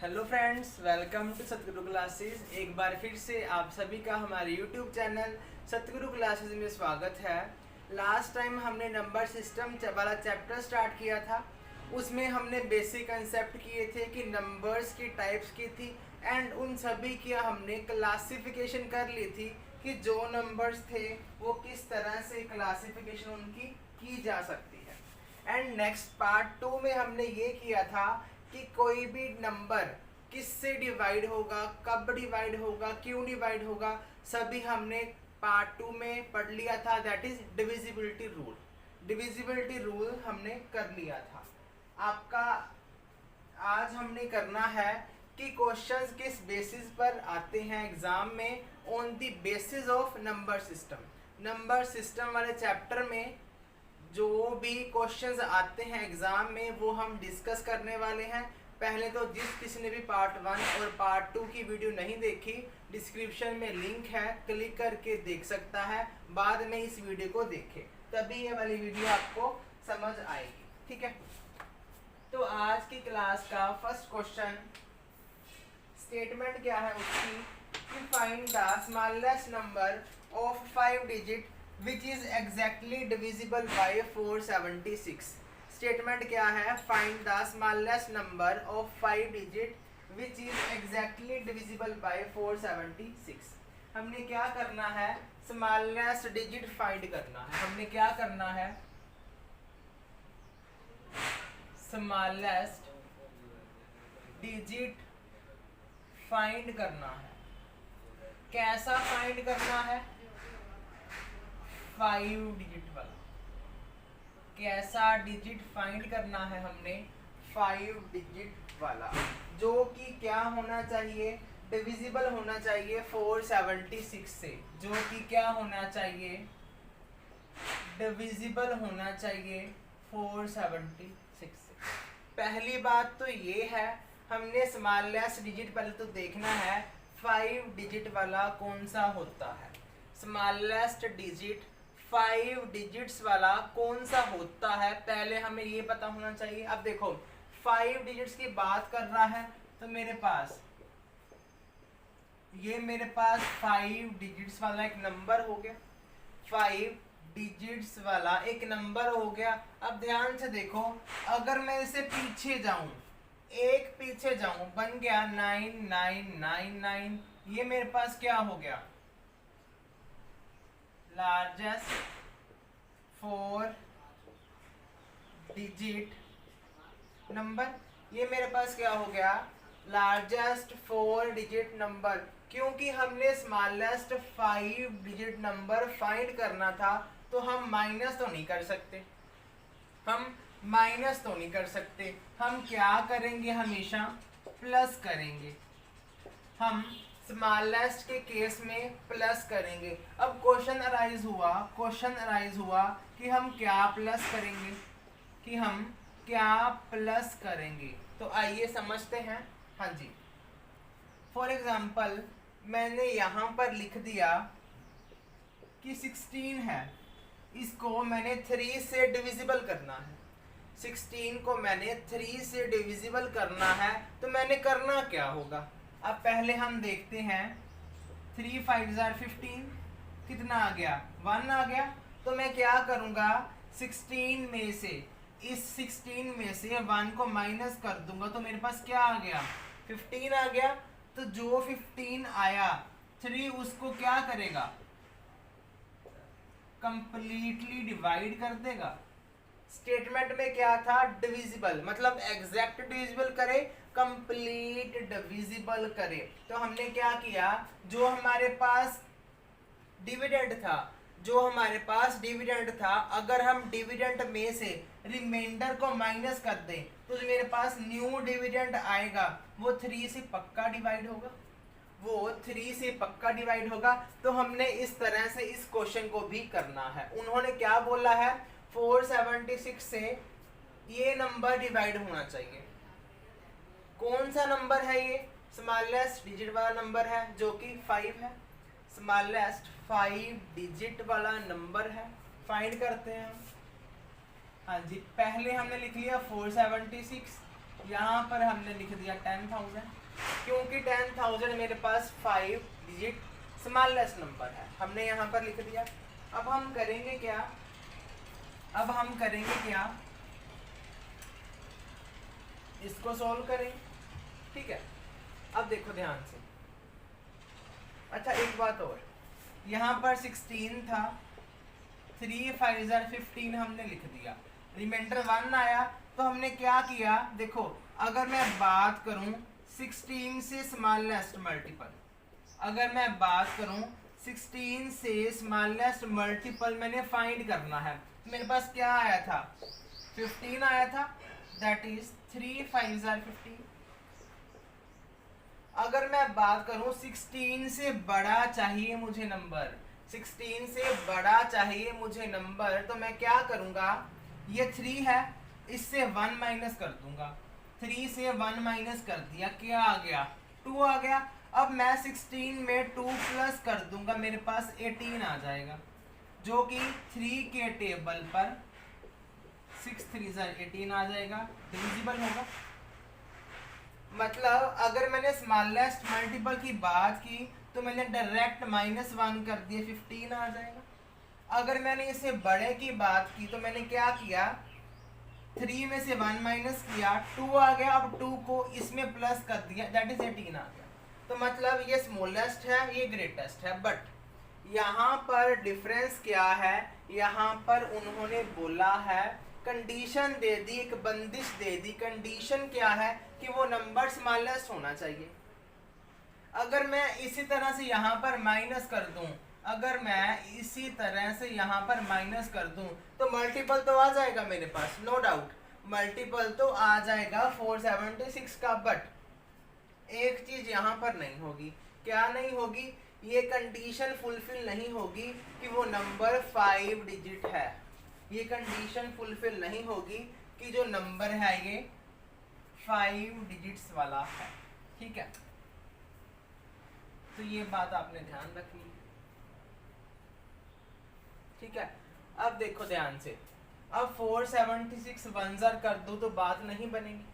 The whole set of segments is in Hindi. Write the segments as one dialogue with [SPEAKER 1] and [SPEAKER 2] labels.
[SPEAKER 1] Hello friends, welcome to Satguru classes. एक बार फिर से आप सभी का हमारे यूट्यूब चैनल सतगुरु क्लासेस में स्वागत है। लास्ट टाइम हमने नंबर सिस्टम वाला चैप्टर स्टार्ट किया था। उसमें हमने बेसिक कंसेप्ट किए थे कि नंबर्स की टाइप्स की थी एंड उन सभी की हमने क्लासिफिकेशन कर ली थी कि जो नंबर्स थे वो किस तरह से क्लासिफिकेशन उनकी की जा सकती है। एंड नेक्स्ट पार्ट 2 में हमने ये किया था कि कोई भी नंबर किससे डिवाइड होगा, कब डिवाइड होगा, क्यों डिवाइड होगा, सभी हमने पार्ट 2 में पढ़ लिया था। That is divisibility rule. Divisibility rule हमने कर लिया था। आपका आज हमने करना है कि क्वेश्चंस किस बेसिस पर आते हैं एग्जाम में, on the basis of number system. Number system वाले चैप्टर में जो भी क्वेश्चंस आते हैं एग्जाम में वो हम डिस्कस करने वाले हैं। पहले तो जिस किसी ने भी पार्ट 1 और पार्ट 2 की वीडियो नहीं देखी, डिस्क्रिप्शन में लिंक है, क्लिक करके देख सकता है। बाद में इस वीडियो को देखे तभी ये वाली वीडियो आपको समझ आएगी। ठीक है, तो आज की क्लास का फर्स्ट क्वेश्चन स्टेटमेंट क्या है उसकी कि find the smallest number of 5 digit which is exactly divisible by 476। Statement क्या है? Find the smallest number of 5 digit which is exactly divisible by 476। हमने क्या करना है? स्मॉलेस्ट डिजिट फाइंड करना है। हमने क्या करना है? स्मॉलेस्ट डिजिट फाइंड करना है। कैसा फाइंड करना है? 5 डिजिट वाला। कैसा डिजिट फाइंड करना है हमने? 5 डिजिट वाला, जो कि क्या होना चाहिए? डिविजिबल होना चाहिए 476 से। जो कि क्या होना चाहिए? डिविजिबल होना चाहिए 476 से। पहली बात तो ये है, हमने स्मॉलेस्ट डिजिट पहले तो देखना है 5 डिजिट वाला कौन सा होता है। स्मॉलेस्ट डिजिट 5 डिजिट्स वाला कौन सा होता है, पहले हमें ये पता होना चाहिए। अब देखो 5 डिजिट्स की बात कर रहा है तो मेरे पास 5 डिजिट्स वाला एक नंबर हो गया। 5 डिजिट्स वाला एक नंबर हो गया। अब ध्यान से देखो, अगर मैं इसे पीछे जाऊं, एक पीछे जाऊं, बन गया 9999। ये मेरे पास क्या हो गया? Largest 4 digit number. ये मेरे पास क्या हो गया? Largest 4 digit number. क्योंकि हमने स्मॉलेस्ट 5 डिजिट नंबर फाइंड करना था तो हम माइनस तो नहीं कर सकते। हम क्या करेंगे? हमेशा प्लस करेंगे। हम स्मॉलेस्ट के केस में प्लस करेंगे। अब क्वेश्चन अराइज हुआ कि हम क्या प्लस करेंगे। तो आइए समझते हैं। हाँ जी, फॉर एग्जाम्पल मैंने यहाँ पर लिख दिया कि 16 है, इसको मैंने 3 से डिविजिबल करना है। 16 को मैंने 3 से डिविजिबल करना है तो मैंने करना क्या होगा? अब पहले हम देखते हैं। 3 5 15, कितना आ गया? 1 आ गया। तो मैं क्या करूँगा? 16 में से 1 को माइनस कर दूंगा तो मेरे पास क्या आ गया? 15 आ गया। तो जो 15 आया 3 उसको क्या करेगा? कंप्लीटली डिवाइड कर देगा। स्टेटमेंट में क्या था? डिविजिबल, मतलब एग्जैक्ट डिविजिबल करे, कंप्लीट डिविजिबल करे। तो हमने क्या किया? जो हमारे पास डिविडेंड था, अगर हम डिविडेंड में से रिमाइंडर को माइनस कर दें तो जो मेरे पास न्यू डिविडेंड आएगा वो 3 से पक्का डिवाइड होगा। तो हमने इस तरह से इस क्वेश्चन को भी करना है। उन्होंने क्या बोला है? 476 से ये नंबर डिवाइड होना चाहिए। कौन सा नंबर है ये? स्मॉलेस्ट डिजिट वाला नंबर है जो कि 5 है। स्मॉलेस्ट 5 डिजिट वाला नंबर है। फाइंड करते हैं। हाँ जी, पहले हमने लिख लिया 476 यहाँ पर हमने लिख दिया 10,000, क्योंकि 10,000 मेरे पास 5 डिजिट स्मॉलेस्ट नंबर है, हमने यहाँ पर लिख दिया। अब हम करेंगे क्या, इसको सॉल्व करें। ठीक है, अब देखो ध्यान से। अच्छा एक बात और, यहाँ पर 16 था, 3 5 15 हमने लिख दिया, रिमाइंडर 1 आया, तो हमने क्या किया, देखो अगर मैं बात करूं 16 से स्मॉलेस्ट मल्टीपल, अगर मैं बात करूं 16 से स्मॉलेस्ट मल्टीपल मैंने फाइंड करना है, मेरे पास क्या आया था, 15 आया था, दैट इज 3 5 15। अगर मैं बात करूं 16 से बड़ा चाहिए मुझे नंबर, 16 से बड़ा चाहिए मुझे नंबर, तो मैं क्या करूंगा, ये 3 है, इससे 1 माइनस कर दूंगा, 3 से 1 माइनस कर दिया, क्या आ गया, 2 आ गया। अब मैं 16 में 2 प्लस कर दूंगा, मेरे पास 18 आ जाएगा, जो कि 3 के टेबल पर 6 3 18 आ जाएगा, डिविजिबल होगा। मतलब अगर मैंने स्मॉलेस्ट मल्टीपल की बात की तो मैंने डायरेक्ट -1 कर दिया, 15 आ जाएगा। अगर मैंने इसे बड़े की बात की तो मैंने क्या किया, 3 में से 1 माइनस किया, 2 आ गया, अब 2 को इसमें प्लस कर दिया, दैट इज 18 आ गया। तो मतलब ये स्मॉलेस्ट है, ये ग्रेटेस्ट है, बट यहाँ पर डिफरेंस क्या है, यहाँ पर उन्होंने बोला है, कंडीशन दे दी, एक बंदिश दे दी। कंडीशन क्या है कि वो नंबर स्मॉलेस्ट होना चाहिए। अगर मैं इसी तरह से यहाँ पर माइनस कर दूं, अगर मैं इसी तरह से यहाँ पर माइनस कर दूं तो मल्टीपल तो आ जाएगा मेरे पास, नो डाउट मल्टीपल तो आ जाएगा 476 का, बट एक चीज यहाँ पर नहीं होगी, क्या नहीं होगी, ये कंडीशन फुलफिल नहीं होगी कि वो नंबर 5 डिजिट है, ये कंडीशन फुलफिल नहीं होगी कि जो नंबर है ये 5 डिजिट्स वाला है। ठीक है, तो ये बात आपने ध्यान रखनी है। ठीक है, अब देखो ध्यान से, अब 476 1 कर दूं तो बात नहीं बनेगी,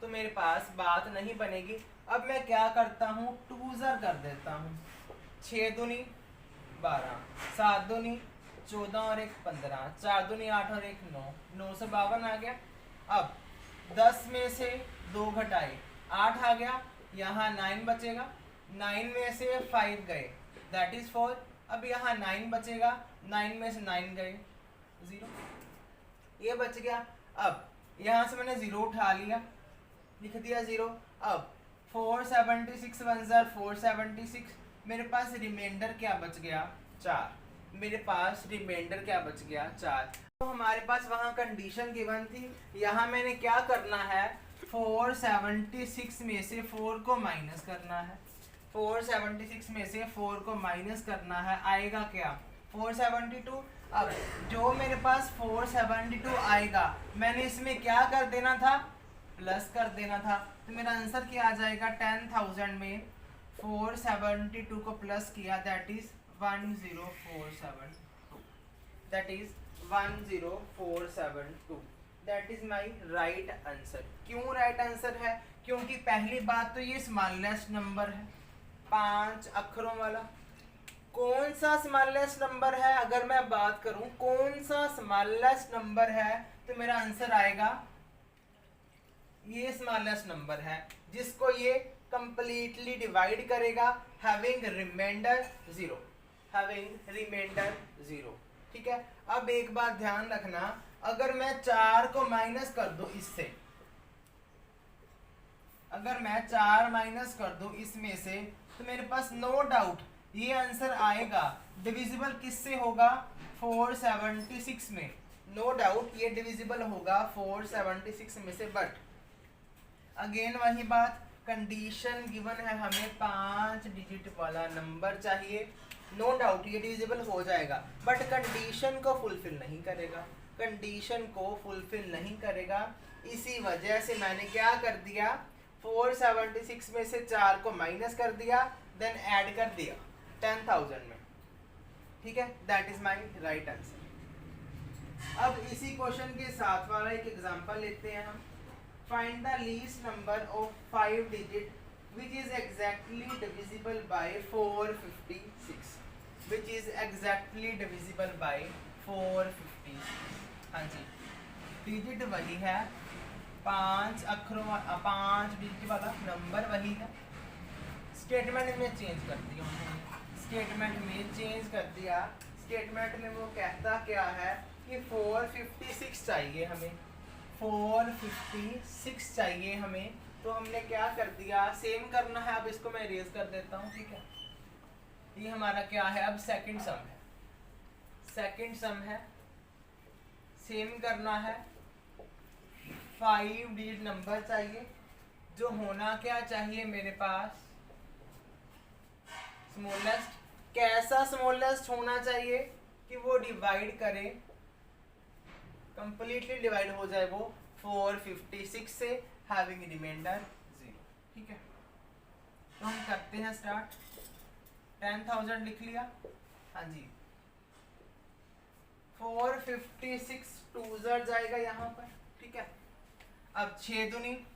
[SPEAKER 1] तो मेरे पास बात नहीं बनेगी। अब मैं क्या करता हूँ, 2 कर देता हूँ, 6 दूनी 12, 7 दूनी 14 और 1 15, 4 दूनी 8 और 1 9, 9 से 52 आ गया। अब 10 में से 2 घटाए 8 आ गया, यहाँ 9 बचेगा, 9 में से 5 गए, दैट इज 4। अब यहाँ 9 बचेगा, 9 में से 9 गए 0, ये बच गया। अब यहाँ से मैंने 0 उठा लिया, लिख दिया 0। अब 476 1 476, मेरे पास रिमाइंडर क्या बच गया, 4, मेरे पास रिमाइंडर क्या बच गया, 4। तो हमारे पास वहाँ कंडीशन गिवन थी, यहाँ मैंने क्या करना है, 476 में से 4 को माइनस करना है, 476 में से 4 को माइनस करना है, आएगा क्या, 472। अब जो मेरे पास 472 आएगा, मैंने इसमें क्या कर देना था, प्लस कर देना था, तो मेरा आंसर क्या आ जाएगा, 10,000 में 472 को प्लस किया, that is 10472, that is 10472, that is my right answer. क्यों राइट आंसर है, क्योंकि पहली बात तो ये स्मॉलेस्ट नंबर है, 5 अक्षरों वाला। कौन सा स्मॉलेस्ट नंबर है, अगर मैं बात करूं कौन सा स्मॉलेस्ट नंबर है, तो मेरा आंसर आएगा ये स्मॉलेस्ट नंबर है, जिसको ये कंप्लीटली डिवाइड करेगा, हैविंग रिमाइंडर 0, हैविंग रिमाइंडर 0। ठीक है, अब एक बात ध्यान रखना, अगर मैं 4 को माइनस कर दूं इससे, अगर मैं 4 माइनस कर दूं इसमें से, तो मेरे पास नो डाउट ये आंसर आएगा, डिविजिबल किससे होगा, 476 में, नो डाउट ये डिविजिबल होगा 476 में से। बट अगेन वही बात, कंडीशन गिवन है, हमें 5 डिजिट वाला नंबर चाहिए, नो डाउट ये डिविजिबल हो जाएगा, बट कंडीशन को फुलफिल नहीं करेगा, कंडीशन को फुलफिल नहीं करेगा। इसी वजह से मैंने क्या कर दिया, 476 में से 4 को माइनस कर दिया, देन ऐड कर दिया 10,000 में। ठीक है, that is my right answer. अब इसी क्वेश्चन के साथ वाला एक एग्जांपल लेते हैं हम। Find the least number of 5 digit which is exactly divisible by 456, which is exactly divisible by 456। हाँ जी, डिजिट वही है, 5 अक्षरों 5 डिजिट वाला नंबर वही है। स्टेटमेंट में चेंज कर दिया उन्होंने, स्टेटमेंट में चेंज कर दिया। स्टेटमेंट में वो कहता क्या है कि 456 चाहिए हमें, 456 चाहिए हमें। तो हमने क्या कर दिया, सेम करना है। अब इसको मैं इरेज कर देता हूँ, ठीक है। ये हमारा क्या है, अब सेकंड सम है, सेकंड सम है। सेम करना है, 5 डिजिट नंबर चाहिए, जो होना क्या चाहिए मेरे पास, स्मॉलेस्ट। कैसा स्मॉलेस्ट होना चाहिए कि वो डिवाइड करे, कंप्लीटली डिवाइड हो जाए वो 456 से, हैविंग रिमाइंडर 0, ठीक है। तो हम करते हैं स्टार्ट। 10,000 लिख लिया, हाँ जी। 456 2 जाएगा यहाँ पर, ठीक है। अब 6 दूनी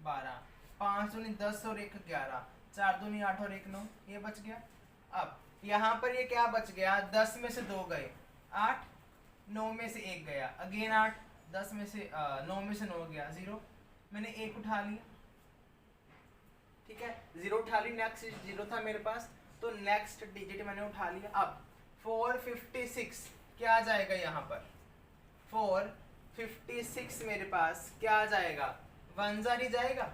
[SPEAKER 1] 12, 5 दूनी 10 और 1 11, 4 दूनी 8 और 1 9, ये बच गया। अब यहाँ पर ये क्या बच गया, 10 में से 2 गए, 8, 9 में से 1 गया, अगेन 8, 10 में से 9 में से 9 गया, 0। मैंने 1 उठा लिया, ठीक है, 0 उठा ली, नेक्स्ट 0 था मेरे पास, तो नेक्स्ट डिजिट मैंने उठा लिया। अब 456 क्या आ जाएगा यहाँ पर, 456 मेरे पास क्या आ जाएगा, 1 जारी जाएगा,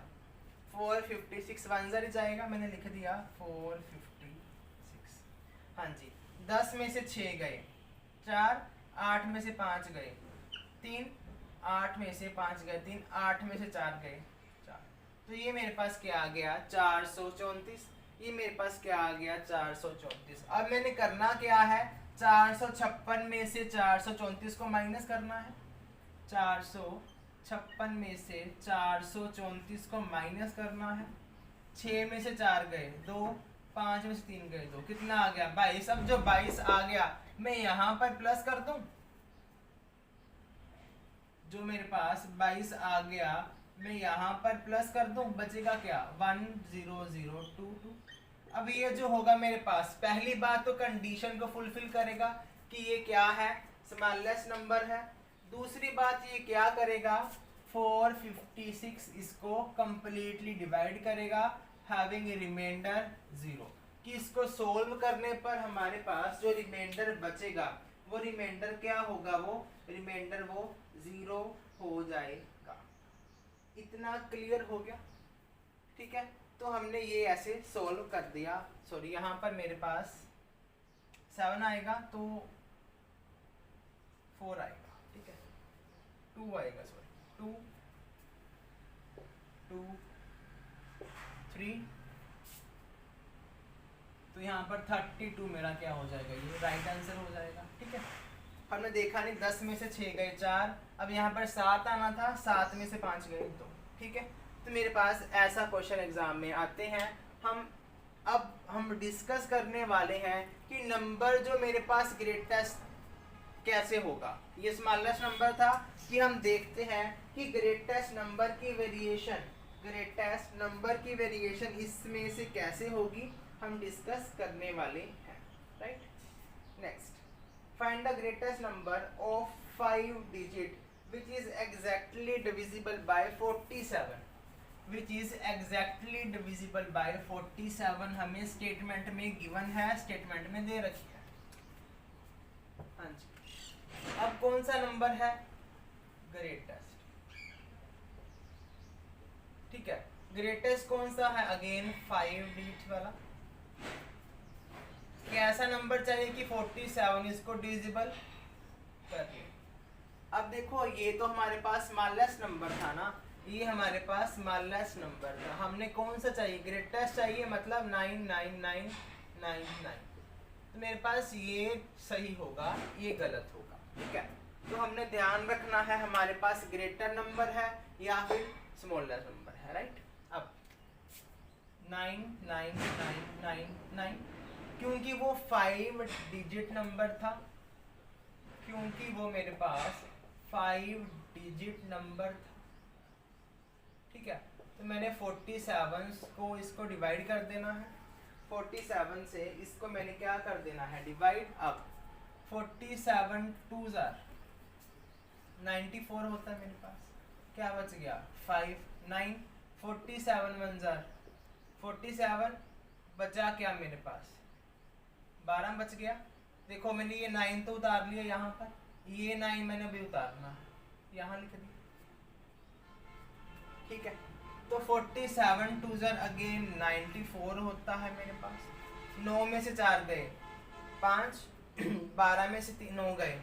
[SPEAKER 1] 456 1 जारी जाएगा, मैंने लिख दिया 456। हाँ जी, 10 में से 6 गए, 4, 8 में से 5 गए, 3, 8 में से 5 गए, 3, 8 में से 4 गए, 4। तो ये मेरे पास क्या आ गया, 434। ये मेरे पास क्या आ गया, 434। अब मैंने करना क्या है, 456 में से 434 को माइनस करना है। 456 में से 434 को माइनस करना है। 6 में से 4 गए 2, 5 में से 3 गए 2, कितना आ गया, 22। अब जो 22 आ गया मैं यहाँ पर प्लस कर दूं, जो मेरे पास 22 आ गया मैं यहाँ पर प्लस कर दूं, बचेगा क्या, 10022। अब ये जो होगा मेरे पास, पहली बात तो कंडीशन को फुलफिल करेगा कि ये क्या है, स्मॉलेस्ट नंबर है। दूसरी बात ये क्या करेगा, 456 इसको कंप्लीटली डिवाइड करेगा, हैविंग रिमाइंडर 0, कि इसको सोल्व करने पर हमारे पास जो रिमाइंडर बचेगा वो रिमाइंडर क्या होगा, वो रिमाइंडर वो 0 हो जाएगा। इतना क्लियर हो गया, ठीक है। तो हमने ये ऐसे सोल्व कर दिया। सॉरी, यहाँ पर मेरे पास 7 आएगा तो 4 आएगा, ठीक है, 2 आएगा, सॉरी 2 2 3, तो यहाँ पर 32 मेरा क्या हो जाएगा, ये राइट आंसर हो जाएगा, ठीक है। हमने देखा नहीं, 10 में से 6 गए 4, अब यहाँ पर 7 आना था, 7 में से 5 गए 2, ठीक है। तो मेरे पास ऐसा क्वेश्चन एग्जाम में आते हैं। अब हम डिस्कस करने वाले हैं कि नंबर जो मेरे पास ग्रेटेस्ट कैसे होगा। ये स्मॉलेस्ट नंबर था कि हम देखते हैं कि ग्रेटेस्ट नंबर की वेरिएशन इसमें से कैसे होगी, हम डिस्कस करने वाले हैं, right. Next, find the greatest number of 5 digit which is exactly divisible by 47, which is exactly divisible by 47 हमें स्टेटमेंट में गिवन है, स्टेटमेंट में दे रखी है। हाँ जी, अब कौन सा नंबर है, ग्रेटेस्ट, ठीक है। ग्रेटेस्ट कौन सा है, अगेन 5 डिजिट वाला। कैसा नंबर चाहिए कि 47 इसको डिविजिबल कर ले। अब देखो, ये तो हमारे पास स्मॉलेस्ट नंबर था ना, ये हमारे पास स्मॉलेस्ट नंबर था, हमने कौन सा चाहिए, ग्रेटेस्ट चाहिए, मतलब 99999। तो मेरे पास ये सही होगा, ये गलत होगा, ठीक है। तो हमने ध्यान रखना है हमारे पास ग्रेटर नंबर है या फिर स्मॉलेस्ट नंबर है, राइट। अब 99999, क्योंकि वो 5 डिजिट नंबर था, क्योंकि वो मेरे पास 5 डिजिट नंबर था, ठीक है। तो मैंने 47 को इसको डिवाइड कर देना है, 47 से इसको मैंने क्या कर देना है डिवाइड। अब 47 2 94 होता है मेरे पास, क्या बच गया 5 9, 47 1 47, बचा क्या मेरे पास 12 बच गया। देखो मैंने ये 9 तो उतार लिया यहाँ पर, ये 9 मैंने अभी उतारना है, यहाँ लिख दिया, ठीक है। तो 47 2 अगेन 94 होता है मेरे पास। 9 में से 4 गए 5, 12 में से 9 गए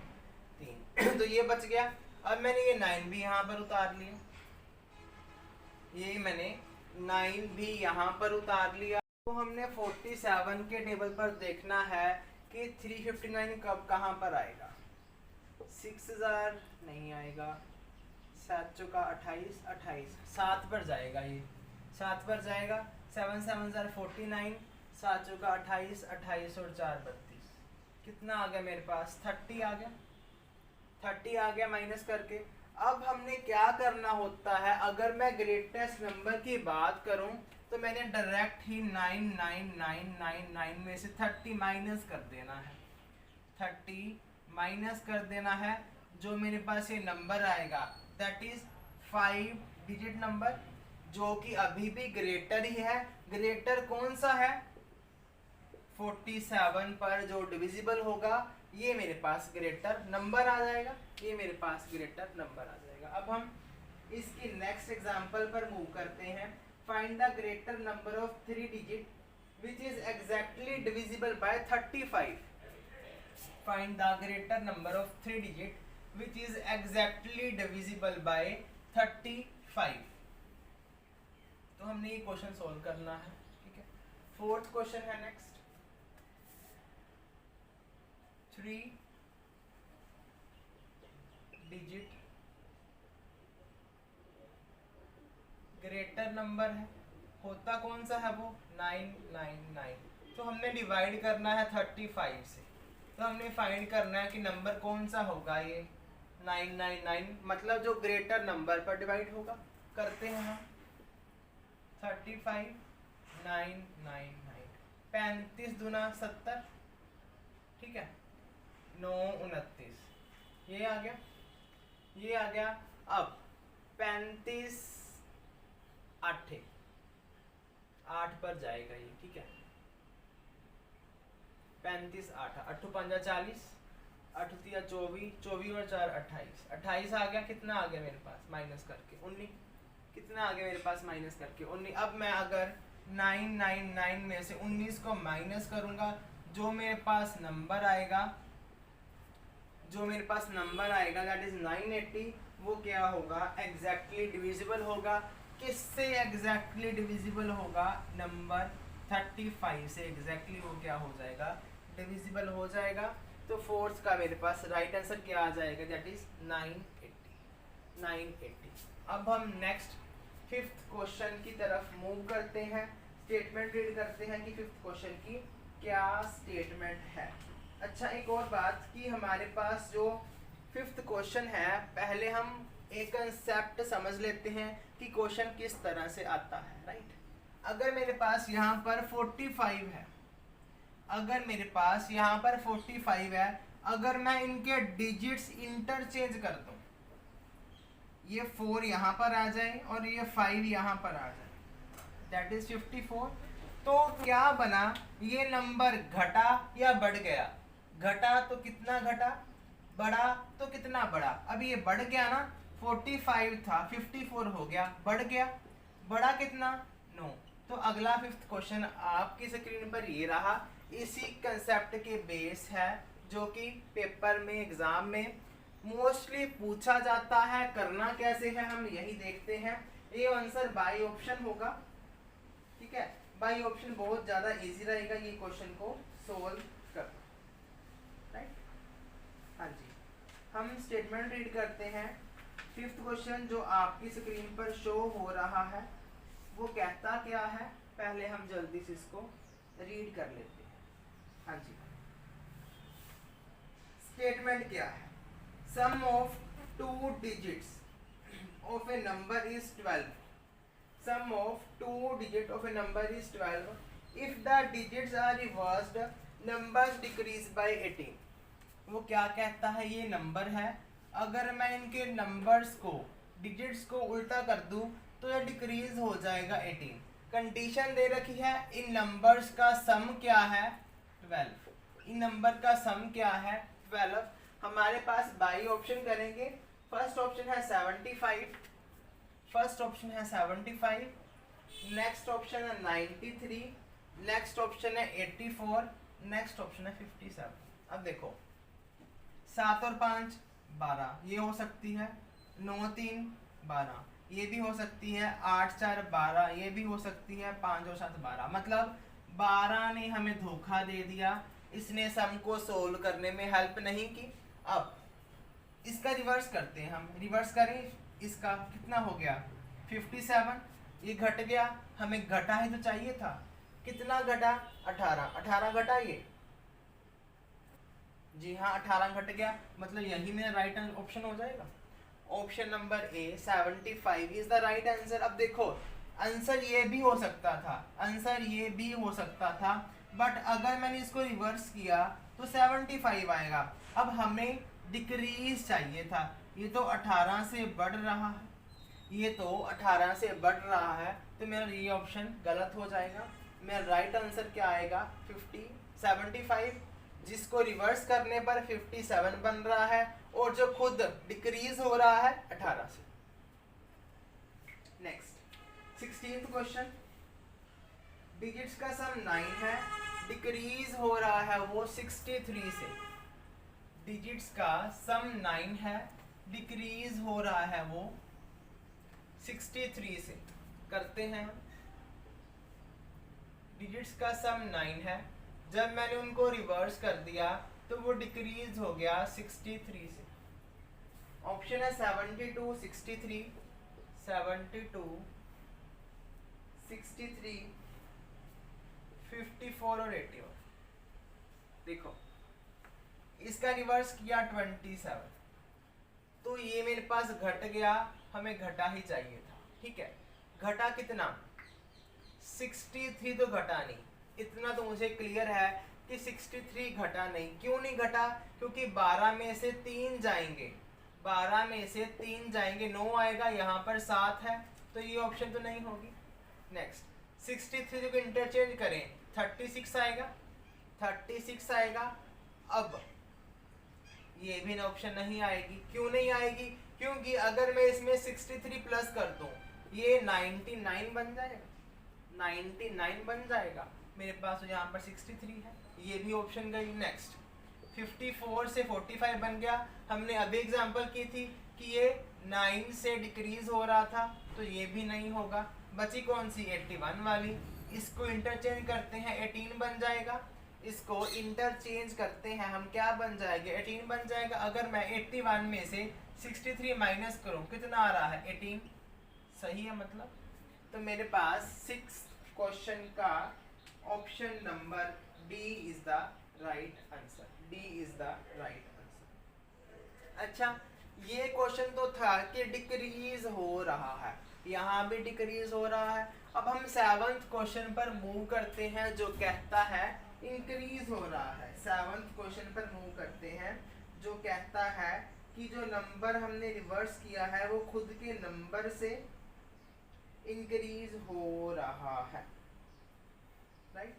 [SPEAKER 1] 3 तो ये बच गया। अब मैंने ये 9 भी यहाँ पर उतार लिया, ये मैंने 9 भी यहाँ पर उतार लिया। तो हमने 47 के टेबल पर देखना है कि 359 कब कहाँ पर आएगा। 6000 नहीं आएगा, 7 चौका 28, 28 7 पर जाएगा, ये 7 पर जाएगा। 7 7 49, 7 चौका 28, 28 और 4 32, कितना आ गया मेरे पास 30 आ गया, 30 आ गया माइनस करके। अब हमने क्या करना होता है, अगर मैं ग्रेटेस्ट नंबर की बात करूं तो मैंने डायरेक्ट ही 99999 में से 30 माइनस कर देना है, 30 माइनस कर देना है। जो मेरे पास ये नंबर आएगा दैट इज 5 डिजिट नंबर, जो कि अभी भी ग्रेटर ही है। ग्रेटर कौन सा है 47 पर जो डिविजिबल होगा, ये मेरे पास ग्रेटर नंबर आ जाएगा, ये मेरे पास ग्रेटर नंबर आ जाएगा। अब हम इसकी नेक्स्ट एग्जांपल पर मूव करते हैं। Find the greater number of 3 digit which is exactly divisible by 35। Find the greater number of 3 digit which is exactly divisible by 35। तो हमने ये क्वेश्चन सोल्व करना है, ठीक है। फोर्थ क्वेश्चन है नेक्स्ट, 3 डिजिट ग्रेटर नंबर है, होता कौन सा है वो 999। तो हमने डिवाइड करना है 35 से, तो हमने फाइंड करना है कि नंबर कौन सा होगा ये 999, मतलब जो ग्रेटर नंबर पर डिवाइड होगा। करते हैं हम 35 999, 35 दूना 70, ठीक है, 9 29, ये आ गया, ये आ गया। अब 35 8 पर जाएगा ये, ठीक है। 35 8 8 5 40, 8 3 24, 24 और 4 28, 28 आ गया। कितना आ गया मेरे पास माइनस करके 19, कितना आ गया मेरे पास माइनस करके 19। अब मैं अगर 999 में से 19 को माइनस करूंगा, जो मेरे पास नंबर आएगा, जो मेरे पास नंबर आएगा दैट इज 980, वो क्या होगा एग्जैक्टली डिविजिबल होगा। किससे एग्जैक्टली डिविजिबल होगा, नंबर 35 से एग्जैक्टली वो क्या हो जाएगा डिविजिबल हो जाएगा। तो फोर्थ का मेरे पास राइट आंसर क्या आ जाएगा दैट इज 980। अब हम नेक्स्ट फिफ्थ क्वेश्चन की तरफ मूव करते हैं। स्टेटमेंट रीड करते हैं कि फिफ्थ क्वेश्चन की क्या स्टेटमेंट है। अच्छा, एक और बात कि हमारे पास जो फिफ्थ क्वेश्चन है, पहले हम एक कंसेप्ट समझ लेते हैं कि क्वेश्चन किस तरह से आता है, राइट। अगर मेरे पास यहाँ पर 45 है, अगर मेरे पास यहाँ पर 45 है, अगर मैं इनके डिजिट्स इंटरचेंज कर दूं, ये 4 यहाँ पर आ जाए और ये 5 यहाँ पर आ जाए, दैट इज 54। तो क्या बना, ये नंबर घटा या बढ़ गया, घटा तो कितना घटा, बढ़ा तो कितना बढ़ा। अब ये बढ़ गया ना, 45 था 54 हो गया, बढ़ गया, बढ़ा कितना 9। तो अगला फिफ्थ क्वेश्चन आपकी स्क्रीन पर ये रहा, इसी कंसेप्ट के बेस है जो कि पेपर में एग्जाम में मोस्टली पूछा जाता है। करना कैसे है हम यही देखते हैं। ये आंसर बाई ऑप्शन होगा, ठीक है। बाई ऑप्शन बहुत ज्यादा इजी रहेगा ये क्वेश्चन को सोल्व करना, राइट। हाँ जी, हम स्टेटमेंट रीड करते हैं। फिफ्थ क्वेश्चन जो आपकी स्क्रीन पर शो हो रहा है वो कहता क्या है, पहले हम जल्दी से इसको रीड कर लेते हैं। हाँ जी, स्टेटमेंट क्या है, sum of 2 digits of a number is 12 sum of two digits of a number is 12. If the digits are reversed, numbers decrease by 18. वो क्या कहता है, ये नंबर है, अगर मैं इनके नंबर्स को डिजिट्स को उल्टा कर दूं तो ये डिक्रीज हो जाएगा 18. कंडीशन दे रखी है, इन नंबर्स का सम क्या है 12. इन नंबर का सम क्या है 12. हमारे पास बाई ऑप्शन करेंगे. फर्स्ट ऑप्शन है 75, फर्स्ट ऑप्शन है 75, नेक्स्ट ऑप्शन है 93, नेक्स्ट ऑप्शन है 84, नेक्स्ट ऑप्शन है 57. अब देखो 7 और 5 12, ये हो सकती है. 9 3 12, ये भी हो सकती है. 8 4 12, ये भी हो सकती है. 5 और 7 12, मतलब 12 ने हमें धोखा दे दिया. इसने सम को सोल्व करने में हेल्प नहीं की. अब इसका रिवर्स करते हैं हम. रिवर्स करें इसका, कितना हो गया 57. ये घट गया, हमें घटा ही तो चाहिए था. कितना घटा 18. 18 घटा ये, जी हाँ 18 घट गया, मतलब यही मेरा राइट ऑप्शन हो जाएगा. Option number A 75 is the right answer. अब देखो आंसर ये भी हो सकता था, आंसर ये भी हो सकता था, बट अगर मैंने इसको रिवर्स किया तो 75 आएगा. अब हमें डिक्रीज चाहिए था. ये तो 18 से बढ़ रहा है, ये तो 18 से बढ़ रहा है, तो मेरा ये ऑप्शन गलत हो जाएगा. मेरा राइट आंसर क्या आएगा 75, जिसको रिवर्स करने पर 57 बन रहा है, और जो खुद डिक्रीज हो रहा है 18 से. Next 16th question. डिजिट्स का सम 9 है, डिक्रीज हो रहा है वो 63 से. डिजिट्स का सम 9 है, डिक्रीज हो रहा है वो 63 से. करते हैं. डिजिट्स का सम 9 है, जब मैंने उनको रिवर्स कर दिया तो वो डिक्रीज हो गया 63 से. ऑप्शन है 72 63, 72 63, 54 और 81. देखो इसका रिवर्स किया 27, तो ये मेरे पास घट गया, हमें घटा ही चाहिए था. ठीक है, घटा कितना 63 तो घटा नहीं. इतना तो मुझे क्लियर है कि 63 घटा नहीं. क्यों नहीं घटा, क्योंकि 12 में से 3 जाएंगे, 12 में से 3 जाएंगे, 9 आएगा, यहाँ पर 7 है, तो ये ऑप्शन तो नहीं होगी. नेक्स्ट 63 को इंटरचेंज करें 36 आएगा, 36 आएगा. अब ये भी ऑप्शन नहीं आएगी. क्यों नहीं आएगी, क्योंकि अगर मैं इसमें 63 प्लस कर दूं ये 99 बन जाएगा, 99 बन जाएगा. मेरे पास यहाँ पर 63 है, ये भी ऑप्शन गई. नेक्स्ट 54 से 45 बन गया. हमने अभी एग्जांपल की थी कि ये 9 से डिक्रीज हो रहा था, तो ये भी नहीं होगा. बची कौन सी 81 वाली. इसको इंटरचेंज करते हैं 18 बन जाएगा. इसको इंटरचेंज करते हैं हम, क्या बन जाएगा 18 बन जाएगा. अगर मैं 81 में से 63 माइनस करूं कितना आ रहा है 18. सही है मतलब. तो मेरे पास 6 क्वेश्चन का option number D is the right answer. D is the right answer. अच्छा, ये क्वेश्चन तो था कि डिक्रीज हो रहा है, यहाँ भी डिक्रीज हो रहा है. अब हम 7th क्वेश्चन पर मूव करते हैं, जो कहता है इंक्रीज हो रहा है. 7th क्वेश्चन पर मूव करते हैं, जो कहता है कि जो नंबर हमने रिवर्स किया है वो खुद के नंबर से इंक्रीज हो रहा है. राइट,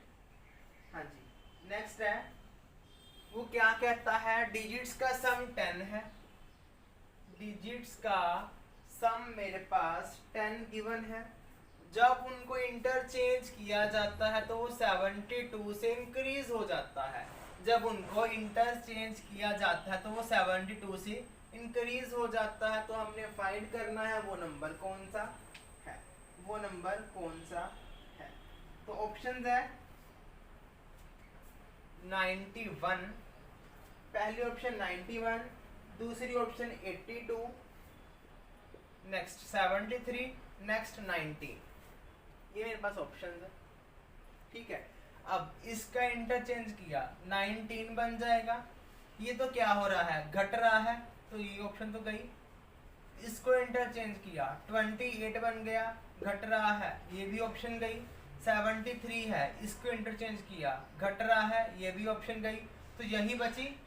[SPEAKER 1] हाँ जी. नेक्स्ट है, वो क्या कहता है, डिजिट्स का सम 10 है. डिजिट्स का सम मेरे पास 10 गिवन है. जब उनको इंटरचेंज किया जाता है तो वो 72 से इंक्रीज हो जाता है. जब उनको इंटरचेंज किया जाता है तो वो 72 से इंक्रीज हो जाता है. तो हमने फाइंड करना है वो नंबर कौन सा है, वो नंबर कौन सा है. तो ऑप्शंस है 91, पहली ऑप्शन 91, दूसरी ऑप्शन 82, नेक्स्ट 73, नेक्स्ट 90. ये मेरे पास ऑप्शंस है. ठीक है, अब इसका इंटरचेंज किया 19 बन जाएगा. ये तो क्या हो रहा है, घट रहा है, तो ये ऑप्शन तो गई. इसको इंटरचेंज किया 28 बन गया, घट रहा है, ये भी ऑप्शन गई। 73 है, इसको इंटरचेंज किया, घट रहा है, ये भी ऑप्शन गई। तो यही बची,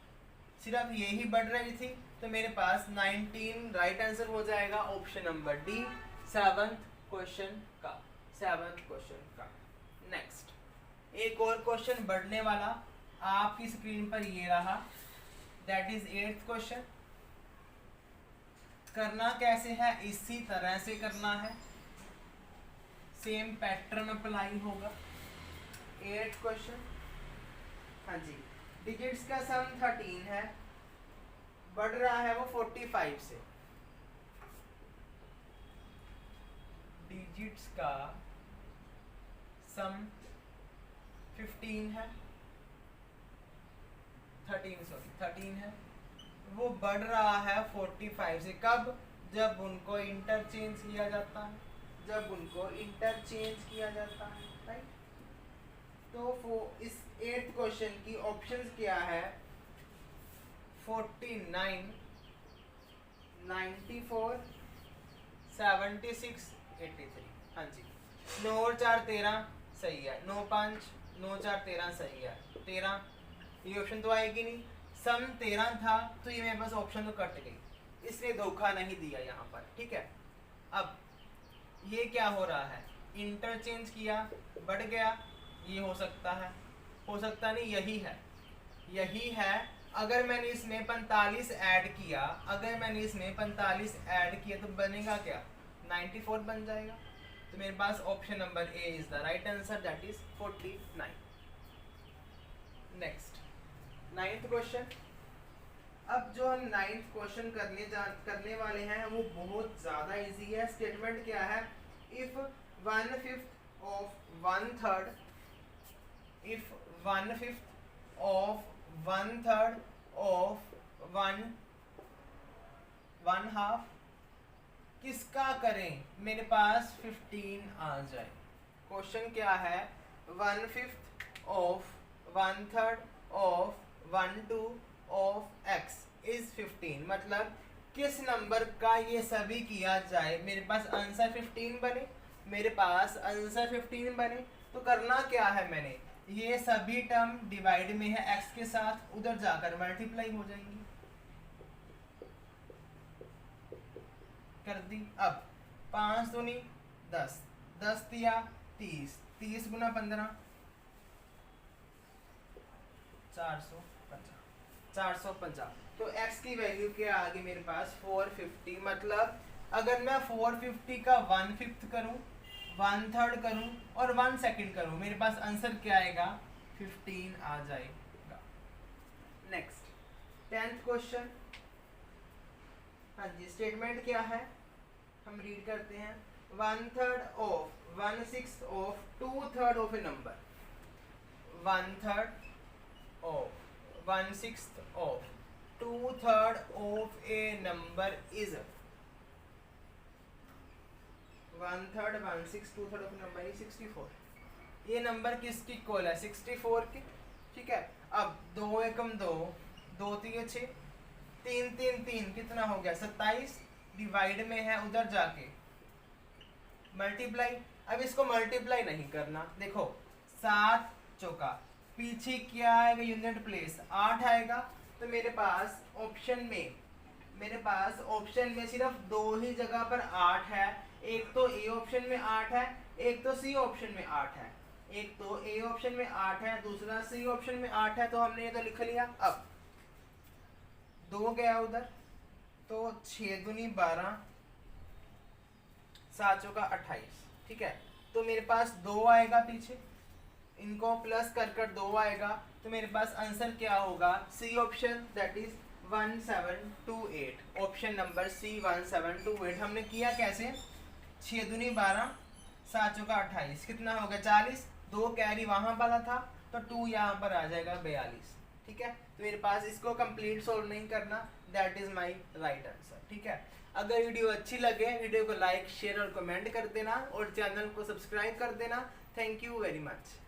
[SPEAKER 1] सिर्फ यही बढ़ रही थी। तो मेरे पास 19 राइट आंसर हो जाएगा option number D, 7th question का। नेक्स्ट एक और क्वेश्चन बढ़ने वाला आपकी स्क्रीन पर ये रहा, दैट इज 8th क्वेश्चन। करना कैसे है, इसी तरह से करना है, सेम पैटर्न अप्लाई होगा। 8th क्वेश्चन, हाँ जी, डिजिट्स का सम 13 है, बढ़ रहा है वो 45 से। डिजिट्स का सम 15 है, 13 है, वो बढ़ रहा है 45 से। कब? जब उनको इंटरचेंज किया जाता है, राइट। तो वो इस 8th क्वेश्चन की ऑप्शंस क्या है, 49, 94, 76, 83। हाँ जी, 9 और 4 13 सही है, 9 5 9 4 13 सही है, 13 ये ऑप्शन तो आएगी नहीं। सम 13 था तो ये मेरे पास ऑप्शन तो कट गई, इसलिए धोखा नहीं दिया यहाँ पर, ठीक है। अब ये क्या हो रहा है, इंटरचेंज किया, बढ़ गया, ये हो सकता है, हो सकता नहीं, यही है। अगर मैंने इसमें 45 ऐड किया, तो बनेगा क्या, 94 बन जाएगा। तो मेरे पास option number A is the right answer, that is 49। Next 9th question. अब जो हम 9th क्वेश्चन करने वाले हैं वो बहुत ज़्यादा इजी है। स्टेटमेंट क्या है, इफ 1/5 of 1/3 of 1/2 किसका करें, मेरे पास 15 आ जाए। क्वेश्चन क्या है, 1/5 of 1/3 of 1/2 of x is 15, मतलब किस नंबर का ये सभी किया जाए, मेरे पास आंसर 15 बने। तो करना क्या है, मैंने ये सभी टर्म डिवाइड में है x के साथ, उधर जाकर मल्टीप्लाई हो जाएंगी, कर दी। अब 5 दूनी 10, 10 तिया 30, 30 गुना 15 450। तो x की वैल्यू क्या आ गई मेरे पास, 450। मतलब अगर मैं 450 का 1/5 करूं, 1/3 करूं और 1 सेकंड करूं, मेरे पास आंसर क्या आएगा, 15 आ जाएगा। Next 10th question. हाँ जी, स्टेटमेंट क्या है, हम रीड करते हैं। 1/3 of 1/6 of 2/3 of a number, 1/3 of 1/6 of 2/3 of a number is 1/3 1/6 2/3 of a number is 64। ये नंबर किसकी इक्वल है, 64 की, ठीक है। अब 2 एकम 2, 2 3 6, 3 3 3 कितना हो गया, 27, डिवाइड में है, उधर जाके मल्टीप्लाई। अब इसको मल्टीप्लाई नहीं करना, देखो 7 चौका, पीछे क्या आएगा, यूनिट प्लेस 8 आएगा। तो मेरे पास ऑप्शन में सिर्फ 2 ही जगह पर 8 है, एक तो ए ऑप्शन में 8 है, एक तो सी ऑप्शन में 8 है। एक तो ए ऑप्शन में 8 है, दूसरा सी ऑप्शन में 8 है, तो हमने ये तो लिख लिया। अब 2 गया उधर, तो 6 दूनी 12, 7 चौका 28, ठीक है। तो मेरे पास 2 आएगा पीछे, इनको प्लस कर कर 2 आएगा, तो मेरे पास आंसर क्या होगा, C option, that is 1728। Option number C 1728। हमने किया कैसे, 6 दूनी 12, 7 चौका 28, कितना हो गया 40, 2 कैरी वहां वाला था, तो 2 यहाँ पर आ जाएगा 42, ठीक है। तो मेरे पास इसको कंप्लीट सोल्व नहीं करना, that is my right answer, ठीक है। अगर वीडियो अच्छी लगे, वीडियो को लाइक शेयर और कमेंट कर देना, और चैनल को सब्सक्राइब कर देना। Thank you very much.